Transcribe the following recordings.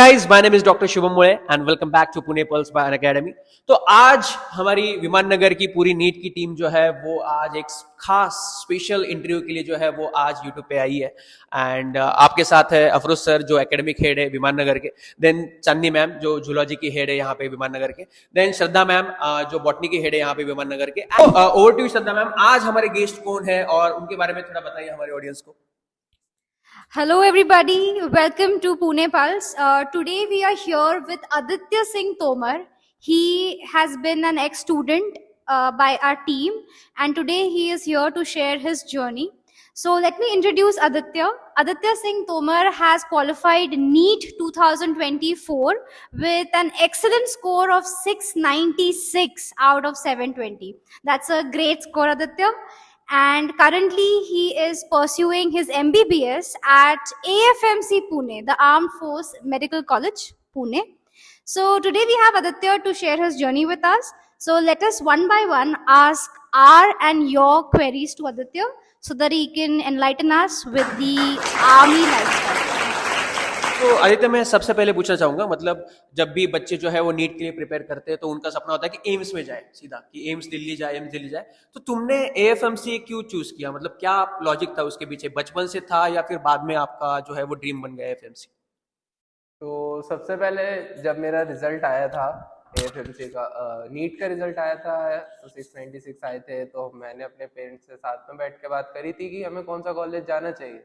guys, my name is Dr. Shubham Moye and welcome back to Pune Pulse by Unacademy। तो आज हमारी विमान नगर की पूरी नीट की टीम जो है वो आज एक खास स्पेशल इंटरव्यू के लिए जो है वो आज यूट्यूब पे आई है। एंड आपके साथ है अफरोज सर जो एकेडमिक हेड है विमान नगर के, देन चांदनी मैम जो जूलॉजी की हेड है यहाँ पे विमान नगर के, देन श्रद्धा मैम जो बॉटनी की हेड है यहाँ पे विमान नगर के। ओवर टू श्रद्धा मैम, आज हमारे गेस्ट कौन है और उनके बारे में थोड़ा बताइए हमारे ऑडियंस को। Hello everybody, welcome to Pune Pulse. Today we are here with Aditya Singh Tomar. He has been an ex-student by our team and today he is here to share his journey. So let me introduce Aditya. Aditya Singh Tomar has qualified NEET 2024 with an excellent score of 696 out of 720. That's a great score, Aditya. And currently he is pursuing his MBBS at AFMC Pune, the Armed Force Medical College, Pune. So today we have Aditya to share his journey with us. So let us one by one ask our and your queries to Aditya so that he can enlighten us with the army lifestyle. तो आदित्य, मैं सबसे पहले पूछना चाहूंगा, मतलब जब भी बच्चे जो है वो नीट के लिए प्रिपेयर करते हैं तो उनका सपना होता है कि एम्स में जाए सीधा, कि एम्स दिल्ली जाए, एम्स दिल्ली जाए। तो तुमने एएफएमसी क्यों चूज किया, मतलब क्या लॉजिक था उसके पीछे, बचपन से था या फिर बाद में आपका जो है वो ड्रीम बन गया एएफएमसी? तो सबसे पहले जब मेरा रिजल्ट आया था एएफएमसी का, नीट का रिजल्ट आया था तो 696 आए थे, तो मैंने अपने पेरेंट्स से साथ में बैठ के बात करी थी कि हमें कौन सा कॉलेज जाना चाहिए,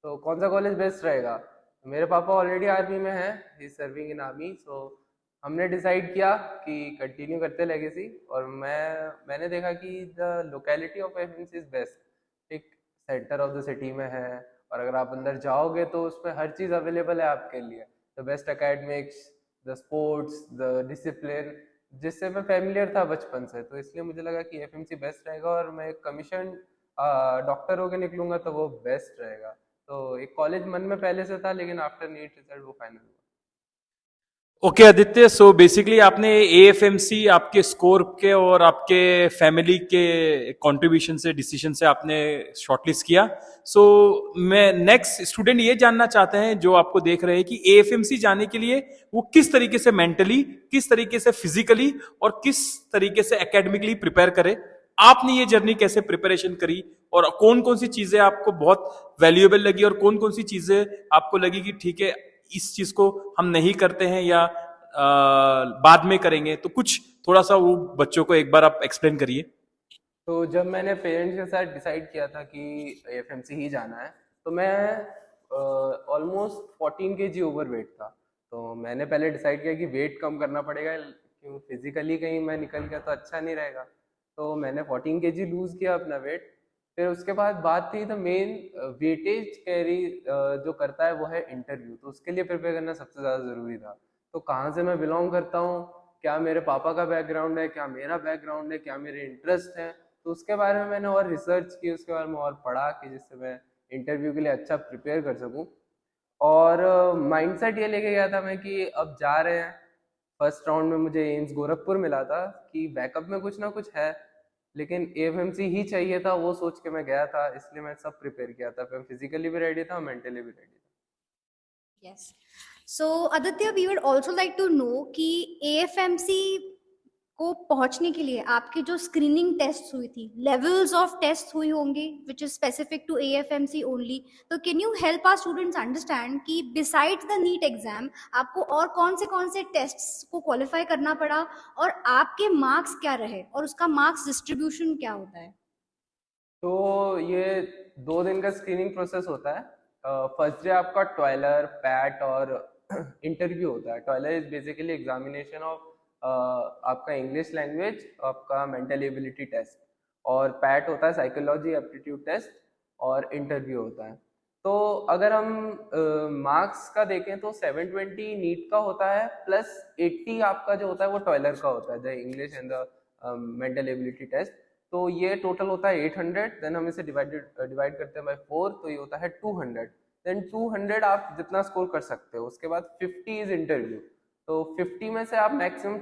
तो कौन सा कॉलेज बेस्ट रहेगा। मेरे पापा ऑलरेडी आर्मी में हैं, he is serving in army, so हमने डिसाइड किया कि कंटिन्यू करते लेगेसी। और मैंने देखा कि the locality of AFMC is best, एक सेंटर ऑफ द सिटी में है और अगर आप अंदर जाओगे तो उसमें हर चीज़ अवेलेबल है आपके लिए, the best academics, the sports, the discipline, जिससे मैं फैमिलियर था बचपन से, तो इसलिए मुझे लगा कि एफएमसी बेस्ट रहेगा और मैं एक कमीशन डॉक्टर होकर निकलूंगा तो वो बेस्ट रहेगा। तो एक कॉलेज मन में पहले से था, लेकिन आफ्टर नीट रिजल्ट वो फाइनल हुआ। ओके आदित्य, सो बेसिकली आपने एएफएमसी आपके स्कोर के और आपके फैमिली के कंट्रीब्यूशन से, डिसीजन से आपने शॉर्टलिस्ट किया। सो मैं नेक्स्ट स्टूडेंट ये जानना चाहते हैं जो आपको देख रहे हैं कि एएफएमसी जाने के लिए वो किस तरीके से मेंटली, किस तरीके से फिजिकली और किस तरीके से एकेडमिकली प्रिपेयर करे। आपने ये जर्नी कैसे प्रिपरेशन करी और कौन कौन सी चीजें आपको बहुत वैल्यूएबल लगी और कौन कौन सी चीजें आपको लगी कि ठीक है इस चीज को हम नहीं करते हैं या बाद में करेंगे, तो कुछ थोड़ा सा वो बच्चों को एक बार आप एक्सप्लेन करिए। तो जब मैंने पेरेंट्स के साथ डिसाइड किया था कि एएफएमसी ही जाना है, तो मैं ऑलमोस्ट 14 केजी ओवर वेट था। तो मैंने पहले डिसाइड किया कि वेट कम करना पड़ेगा, क्यों फिजिकली कहीं मैं निकल गया तो अच्छा नहीं रहेगा। तो मैंने 14 केजी लूज़ किया अपना वेट। फिर उसके बाद बात थी, द मेन वेटेज कैरी जो करता है वो है इंटरव्यू, तो उसके लिए प्रिपेयर करना सबसे ज़्यादा ज़रूरी था। तो कहाँ से मैं बिलोंग करता हूँ, क्या मेरे पापा का बैकग्राउंड है, क्या मेरा बैकग्राउंड है, क्या मेरे इंटरेस्ट हैं, तो उसके बारे में मैंने और रिसर्च की, उसके बारे में और पढ़ा कि जिससे मैं इंटरव्यू के लिए अच्छा प्रिपेयर कर सकूं। और माइंडसेट ये लेके गया था मैं कि अब जा रहे हैं, फर्स्ट राउंड में मुझे एम्स गोरखपुर मिला था कि बैकअप में कुछ ना कुछ है, लेकिन एएफएमसी ही चाहिए था, वो सोच के मैं गया था। इसलिए मैं सब प्रिपेयर किया था, मैं फिजिकली भी रेडी था, मेंटली भी रेडी था। Yes. So Aditya, we would also like to know कि AFMC को पहुंचने के लिए आपकी जो स्क्रीनिंग टेस्ट हुई थी, लेवल्स ऑफ टेस्ट हुई होंगी which is specific to AFMC only. तो can you help our students understand कि बिसाइड्स द नीट एग्जाम आपको और कौन से टेस्ट्स को क्वालिफाई करना पड़ा और आपके मार्क्स क्या रहे और उसका मार्क्स डिस्ट्रीब्यूशन क्या होता है? तो ये 2 दिन का स्क्रीनिंग प्रोसेस होता है। फर्स्ट डे आपका ट्वाइलर, पैट और इंटरव्यू होता है। ट्वाइलर इज बेसिकली एग्जामिनेशन ऑफ आपका इंग्लिश लैंग्वेज, आपका मेंटल एबिलिटी टेस्ट, और पैट होता है साइकोलॉजी एप्टीट्यूड टेस्ट, और इंटरव्यू होता है। तो अगर हम मार्क्स का देखें तो 720 नीट का होता है, प्लस 80 आपका जो होता है वो टॉयलर का होता है, the English and the mental ability test. तो ये टोटल होता है 800, देन हम इसे डिवाइड करते हैं बाय 4, तो ये होता है 200। देन 200 आप जितना स्कोर कर सकते हो, उसके बाद 50 इज इंटरव्यू। तो 50 में से आप मैक्सिमम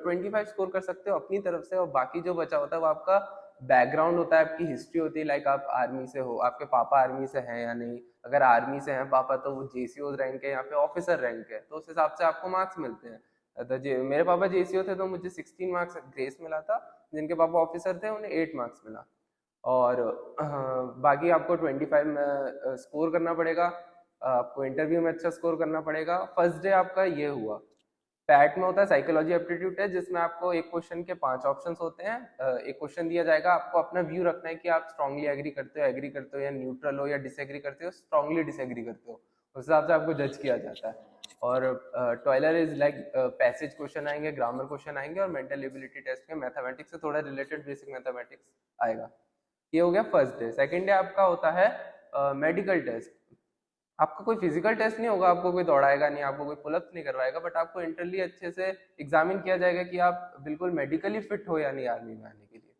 25 स्कोर कर सकते हो अपनी तरफ से, और बाकी जो बचा होता है वो आपका बैकग्राउंड होता है, आपकी हिस्ट्री होती है, लाइक आप आर्मी से हो, आपके पापा आर्मी से हैं या नहीं। अगर आर्मी से हैं पापा तो वो जेसीओ रैंक है या फिर ऑफिसर रैंक है, तो उस हिसाब से आपको मार्क्स मिलते हैं। मेरे पापा जेसीओ थे तो मुझे 16 मार्क्स ग्रेस मिला था, जिनके पापा ऑफिसर थे उन्हें 8 मार्क्स मिला। और बाकी आपको 25 में स्कोर करना पड़ेगा, आपको इंटरव्यू में अच्छा स्कोर करना पड़ेगा। फर्स्ट डे आपका ये हुआ। पैट में होता है साइकोलॉजी एप्टीट्यूड टेस्ट, जिसमें आपको एक क्वेश्चन के 5 ऑप्शंस होते हैं। एक क्वेश्चन दिया जाएगा, आपको अपना व्यू रखना है कि आप स्ट्रांगली एग्री करते हो या न्यूट्रल हो या डिसएग्री करते हो, स्ट्रांगली डिसएग्री करते हो, उस हिसाब से आपको जज किया जाता है। और टॉयलर इज लाइक पैसेज क्वेश्चन आएंगे, ग्रामर क्वेश्चन आएंगे, और मेंटल एबिलिटी टेस्ट में मैथमेटिक्स से थोड़ा रिलेटेड बेसिक मैथमेटिक्स आएगा। ये हो गया फर्स्ट डे। सेकेंड डे आपका होता है मेडिकल टेस्ट। आपका कोई फिजिकल टेस्ट नहीं होगा, आपको कोई दौड़ाएगा नहीं, आपको कोई पुलअप्स नहीं करवाएगा, बट आपको इंटरली अच्छे से एग्जामिन किया जाएगा कि आप बिल्कुल मेडिकली फिट हो या नहीं आर्मी में आने के लिए।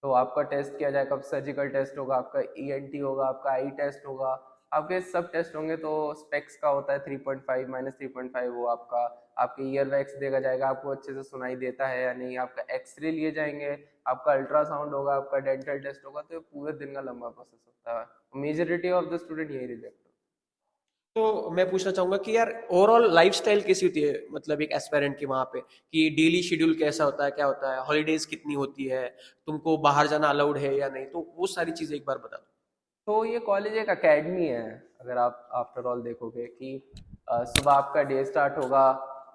तो आपका टेस्ट किया जाएगा, सर्जिकल टेस्ट होगा, आपका ईएनटी होगा, आपका आई टेस्ट होगा, आपके सब टेस्ट होंगे। तो स्पेक्स का होता है 3.5 -3.5, वो आपके ईयर वैक्स देखा जाएगा, आपको अच्छे से सुनाई देता है या नहीं, आपका एक्सरे लिए जाएंगे, आपका अल्ट्रासाउंड होगा, आपका डेंटल टेस्ट होगा। तो ये पूरे दिन का लंबा प्रोसेस होता है। मेजॉरिटी ऑफ द स्टूडेंट यही रिजेक्ट। तो मैं पूछना चाहूंगा कि यार ओवरऑल लाइफस्टाइल कैसी होती है, मतलब एक एस्पायरेंट की वहां पे, कि डेली शेड्यूल कैसा होता है, क्या होता है, हॉलीडेज कितनी होती है, तुमको बाहर जाना अलाउड है या नहीं, तो वो सारी चीजें एक बार बता दो। तो ये कॉलेज एक अकेडमी है। अगर आप आफ्टर ऑल देखोगे कि सुबह आपका डे स्टार्ट होगा,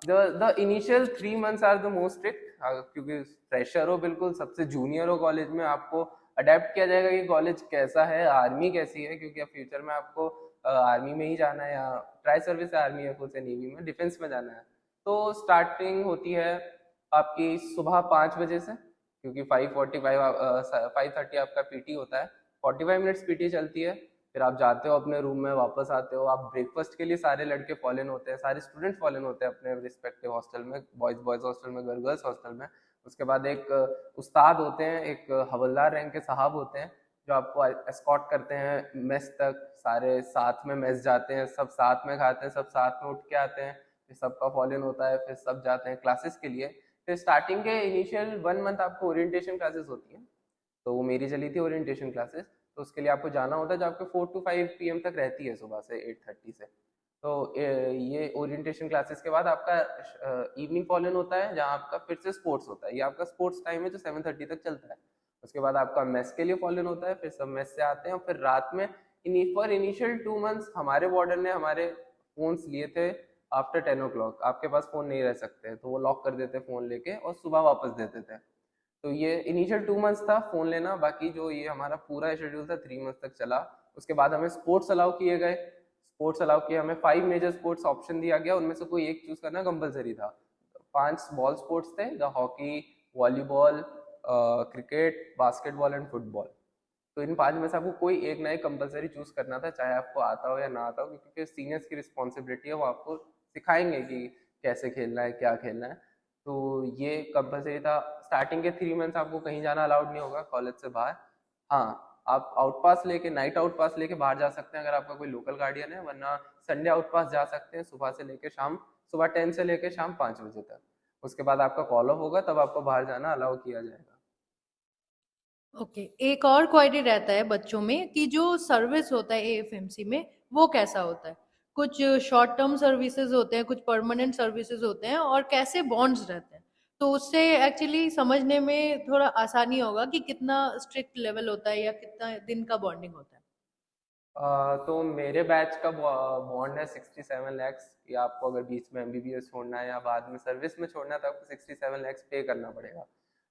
the initial 3 months are the most strict, क्योंकि फ्रेशर हो, बिल्कुल सबसे जूनियर हो कॉलेज में, आपको अडेप्ट किया जाएगा कि कॉलेज कैसा है, आर्मी कैसी है, क्योंकि अब फ्यूचर में आपको आर्मी में ही जाना है, या ट्राई सर्विस आर्मी या से नेवी में, डिफेंस में जाना है। तो स्टार्टिंग होती है आपकी सुबह 5 बजे से, क्योंकि 5:30 आपका पीटी होता है, 45 मिनट्स पीटी चलती है। फिर आप जाते हो अपने रूम में, वापस आते हो, आप ब्रेकफास्ट के लिए सारे लड़के फॉल इन होते हैं, सारे स्टूडेंट फॉल इन होते हैं अपने रिस्पेक्टिव हॉस्टल में, बॉयज हॉस्टल में, गर्ल्स हॉस्टल में। उसके बाद एक उस्ताद होते हैं, एक हवलदार रैंक के साहब होते हैं, जो आपको एस्कॉर्ट करते हैं मेस तक। सारे साथ में मेस जाते हैं, सब साथ में खाते हैं, सब साथ में उठ के आते हैं, फिर सबका फॉल इन होता है, फिर सब जाते हैं क्लासेस के लिए। फिर स्टार्टिंग के इनिशियल 1 मंथ आपको ओरिएंटेशन क्लासेस होती हैं, तो वो मेरी चली थी ओरिएंटेशन क्लासेस। तो उसके लिए आपको जाना होता है, जो आपके 4 to 5 PM तक रहती है, सुबह से 8:30 से। तो ये ओरिएंटेशन क्लासेस के बाद आपका इवनिंग फॉल इन होता है, जहाँ आपका फिर से स्पोर्ट्स होता है। ये आपका स्पोर्ट्स टाइम है जो 7:30 तक चलता है। उसके बाद आपका मेस के लिए फॉल इन होता है, फिर सब मेस से आते हैं, और फिर रात में फॉर इनिशियल 2 मंथ्स हमारे वार्डन ने हमारे फोन्स लिए थे। आफ्टर 10 o'clock आपके पास फोन नहीं रह सकते, तो वो लॉक कर देते फोन लेके, और सुबह वापस देते थे। तो ये इनिशियल 2 मंथ्स था फोन लेना। बाकी जो ये हमारा पूरा शेड्यूल था 3 मंथ्स तक चला। उसके बाद हमें स्पोर्ट्स अलाउ किए गए, स्पोर्ट्स अलाउ किए, हमें 5 मेजर स्पोर्ट्स ऑप्शन दिया गया, उनमें से कोई एक चूज करना कंपलसरी था। 5 बॉल स्पोर्ट्स थे, the hockey, volleyball, cricket, basketball and football. तो इन 5 में से आपको कोई एक ना एक कंपलसरी चूज करना था, चाहे आपको आता हो या ना आता हो, क्योंकि सीनियर्स की रिस्पॉन्सिबिलिटी है, वो आपको सिखाएंगे कि कैसे खेलना है, क्या खेलना है। तो ये कंपलसरी था। स्टार्टिंग के 3 मंथ्स आपको कहीं जाना अलाउड नहीं होगा कॉलेज से बाहर। हाँ, आप आउट पास लेके, नाइट आउट पास लेके बाहर जा सकते हैं अगर आपका कोई लोकल गार्डियन है, वरना संडे आउट पास जा सकते हैं, सुबह से लेके शाम, सुबह 10 से लेके शाम 5 बजे तक। उसके बाद आपका कॉल ऑफ होगा, तब आपको बाहर जाना अलाउ किया जाएगा। ओके, एक और क्वेरी रहता है बच्चों में कि जो सर्विस होता है एएफएमसी में वो कैसा होता है। कुछ शॉर्ट टर्म सर्विसेज होते हैं, कुछ परमानेंट सर्विसेज होते हैं, और कैसे बॉन्ड्स रहते हैं। तो उससे एक्चुअली समझने में थोड़ा आसानी होगा कि कितना स्ट्रिक्ट लेवल होता है या कितना दिन का बॉन्डिंग होता है। तो मेरे बैच का बॉन्ड है 67 lakhs। या आपको अगर बीच में एमबीबीएस छोड़ना है या बाद में सर्विस में छोड़ना है, तो आपको 67 lakhs पे करना पड़ेगा।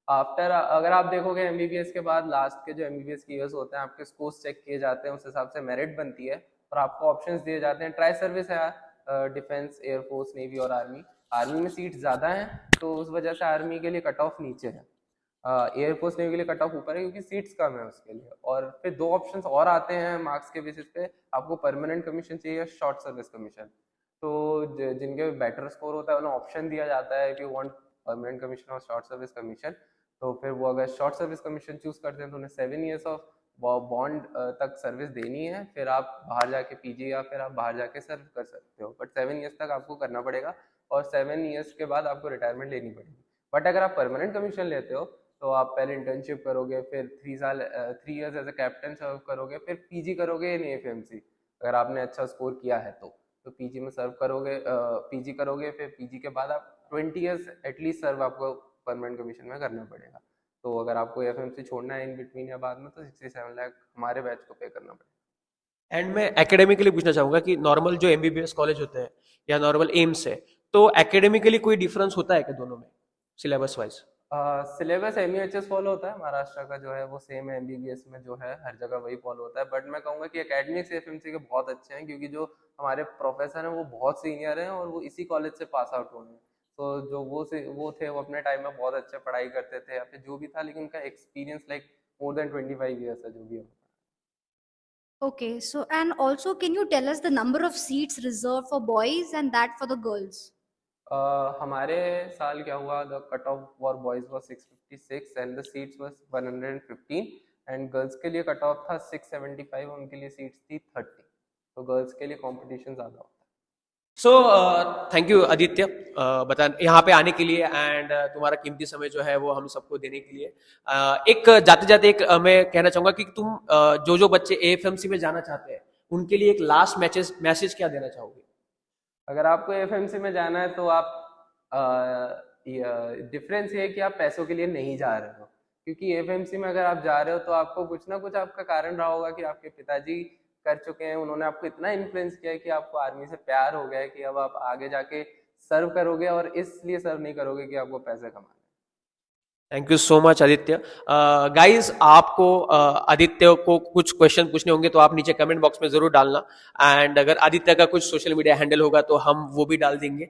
आफ्टर अगर आप देखोगे एमबीबीएस के बाद लास्ट के जो एमबीबीएस के ईयर्स होते हैं, आपके स्कोर्स चेक किए जाते हैं, उस हिसाब से मेरिट बनती है, और आपको ऑप्शंस दिए जाते हैं। ट्राई सर्विस है, डिफेंस, एयरफोर्स, नेवी और आर्मी। आर्मी में सीट्स ज़्यादा हैं, तो उस वजह से आर्मी के लिए कट ऑफ नीचे है, एयरफोर्स नेवी के लिए कट ऑफ ऊपर है, क्योंकि सीट्स कम है उसके लिए। और फिर 2 ऑप्शंस और आते हैं मार्क्स के बेसिस पे, आपको परमानेंट कमीशन चाहिए या शॉर्ट सर्विस कमीशन। तो जिनके बेटर स्कोर होता है उन्हें ऑप्शन दिया जाता है, if you want permanent commission और शॉर्ट सर्विस कमीशन। तो फिर वो अगर शॉर्ट सर्विस कमीशन चूज करते हैं, तो उन्हें 7 years ऑफ बॉन्ड तक सर्विस देनी है, फिर आप बाहर जाके पीजी या फिर आप बाहर जाके सर्व कर सकते हो, बट 7 years तक आपको करना पड़ेगा, और 7 years के बाद आपको रिटायरमेंट लेनी पड़ेगी। बट अगर आप परमानेंट कमीशन लेते हो, तो आप पहले इंटर्नशिप करोगे, फिर 3 इयर्स एज अ कैप्टन सर्व करोगे, फिर पीजी करोगे इन एएफएमसी। अगर आपने अच्छा स्कोर किया है तो पीजी में सर्व करोगे, पीजी करोगे, फिर पीजी के बाद आप 20 इयर्स एटलीस्ट सर्व आपको परमानेंट कमीशन में करना पड़ेगा। तो अगर आपको एएफएमसी छोड़ना है इन बिटवीन या बाद में, तो 67 लाख हमारे बैच को पे करना पड़ेगा। एंड मैं एकेडमिकली पूछना चाहूंगा कि नॉर्मल जो एमबीबीएस कॉलेज होते हैं या नॉर्मल एम्स है, तो एकेडमिकली कोई डिफरेंस होता है क्या दोनों में सिलेबस वाइज? सिलेबस एमयूएचएस फॉलो होता है, महाराष्ट्र का जो है वो सेम है, एमबीबीएस में जो है हर जगह वही फॉलो होता है। बट मैं कहूँगा कि एकेडमिक्स एएफएमसी के बहुत अच्छे हैं, क्योंकि जो हमारे प्रोफेसर हैं वो बहुत सीनियर हैं और वो इसी कॉलेज से पास आउट हुए हैं। तो जो वो थे, वो अपने टाइम में बहुत अच्छे पढ़ाई करते थे या फिर जो भी था, लेकिन उनका experience like more than 25 years है जो भी है। Okay, so and also can you tell us the number of seats reserved for boys and that for the girls? हमारे साल क्या हुआ, the cut off for boys was 656 and the seats was 115 and girls के लिए cut off था 675, उनके लिए seats थी 30। तो गर्ल्स के लिए कंपटीशन ज़्यादा होता है। सो थैंक यू आदित्य बता यहाँ पे आने के लिए एंड तुम्हारा कीमती समय जो है वो हम सबको देने के लिए। एक जाते जाते एक मैं कहना चाहूंगा कि तुम जो बच्चे एएफएमसी में जाना चाहते हैं उनके लिए एक लास्ट मैसेज क्या देना चाहोगे? अगर आपको एएफएमसी में जाना है तो आप डिफरेंस ये है कि आप पैसों के लिए नहीं जा रहे हो, क्योंकि एएफएमसी में अगर आप जा रहे हो तो आपको कुछ ना कुछ आपका कारण रहा होगा कि आपके पिताजी कर चुके हैं, उन्होंने आपको इतना इन्फ्लुएंस किया है कि आपको आर्मी से प्यार हो गया है कि अब आप आगे जाके सर्व करोगे, और इसलिए सर्व नहीं करोगे कि आपको पैसे कमाने। Thank you so much Aditya. Guys आपको आदित्य को कुछ क्वेश्चन पूछने होंगे तो आप नीचे कमेंट बॉक्स में जरूर डालना, एंड अगर आदित्य का कुछ सोशल मीडिया हैंडल होगा तो हम वो भी डाल देंगे।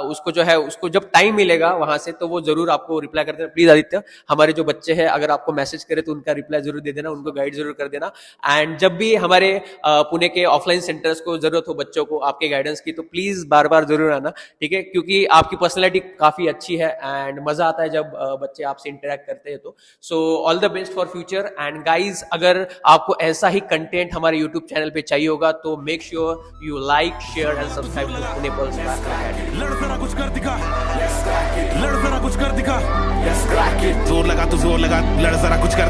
उसको जो है उसको जब टाइम मिलेगा वहां से तो वो जरूर आपको रिप्लाई कर देना। प्लीज आदित्य, हमारे जो बच्चे हैं अगर आपको मैसेज करे तो उनका रिप्लाई जरूर दे देना, उनको गाइड जरूर कर देना। एंड जब भी हमारे पुणे के ऑफलाइन सेंटर्स को जरूरत हो बच्चों को आपके गाइडेंस की, तो प्लीज बार बार जरूर आना, ठीक है? क्योंकि आपकी पर्सनैलिटी काफी अच्छी है एंड मजा आता है जब बच्चे आपसे इंटरेक्ट करते हैं। तो so all the best for future. And guys अगर आपको ऐसा ही कंटेंट हमारे यूट्यूब चैनल पे चाहिए होगा तो make sure you like, share and subscribe to Pune pulse academy. लड़ जरा कुछ कर दिखा, लड़ जरा कुछ कर दिखा, जोर लगा तो जोर लगा, लड़ जरा कुछ कर